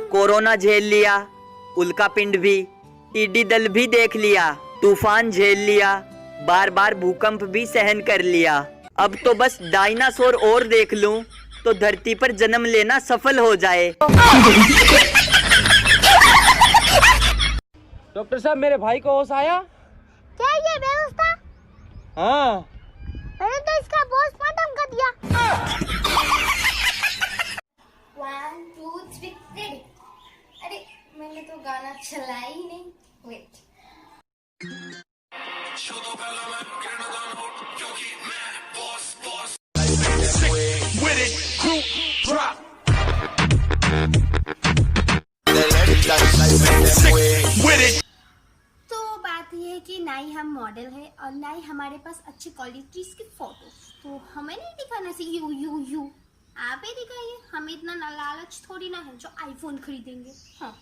Corona झेल लिया, उल्का पिंड भी, टिड्डी दल भी देख लिया, तूफान झेल लिया, बार बार भूकंप भी सहन कर लिया। अब तो बस डायनासोर और देख लूं तो धरती पर जन्म लेना सफल हो जाए। डॉक्टर साहब, मेरे भाई को होश आया? क्या ये व्यवस्था? हाँ, मैंने तो इसका पोस्टमार्टम कर दिया। 1 2 3 रेडी। अरे मैंने तो गाना चलाया ही नहीं। वेट। तो बात ये है कि ना ही हम मॉडल है और ना ही हमारे पास अच्छी क्वालिटीज की फोटो, तो हमें नहीं दिखाना चाहिए यू आप ही दिखाइए। हमें इतना लालच थोड़ी ना है जो आईफोन खरीदेंगे। हाँ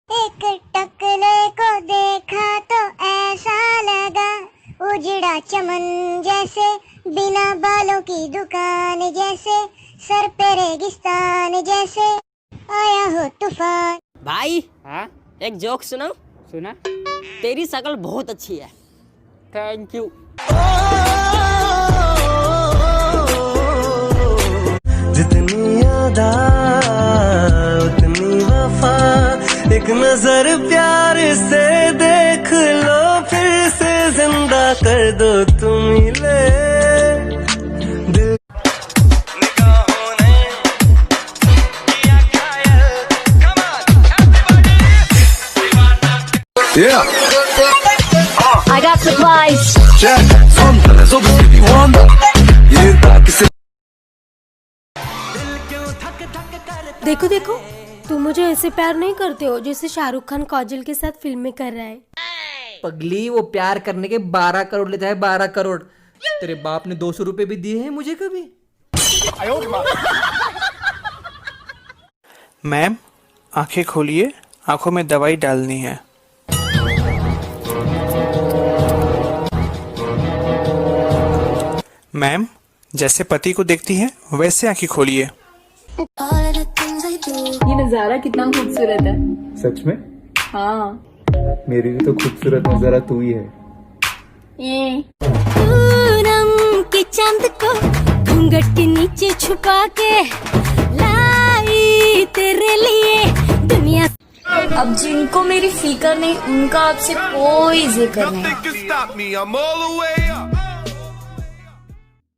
एक टकले को देखा तो ऐसा लगा उजड़ा चमन जैसे, बिना बालों की दुकान जैसे, सर पे रेगिस्तान जैसे, आया हो तूफान। भाई, हाँ, एक जोक सुनाऊं? सुना? तेरी शक्ल बहुत अच्छी है। Thank you. जितनी यादा उतनी वफा, एक नजर प्यार से देख लो, फिर से जिंदा कर दो तुम मिले दिल। निगाहों ने किया घायल, come on everybody। Yeah, I got supplies. check, something so good you want, ये किसे देखो देखो, तुम मुझे ऐसे प्यार नहीं करते हो जैसे शाहरुख खान काजल के साथ फिल्म में कर रहा है। पगली, वो प्यार करने के 12 करोड़ लेता है, 12 करोड़। तेरे बाप ने 200 रुपए भी दिए हैं मुझे कभी? मैम, आंखें खोलिए, आंखों में दवाई डालनी है। मैम, जैसे पति को देखती हैं वैसे आंखें खोलिए। ये नजारा कितना खूबसूरत है। सच में? हाँ, मेरी भी तो खूबसूरत नजारा तू ही है। ये पूनम के चांद को घूंघट के नीचे छुपा के लाई तेरे लिए दुनिया। अब जिनको मेरी फिक्र नहीं, उनका आपसे कोई जिक्र नहीं।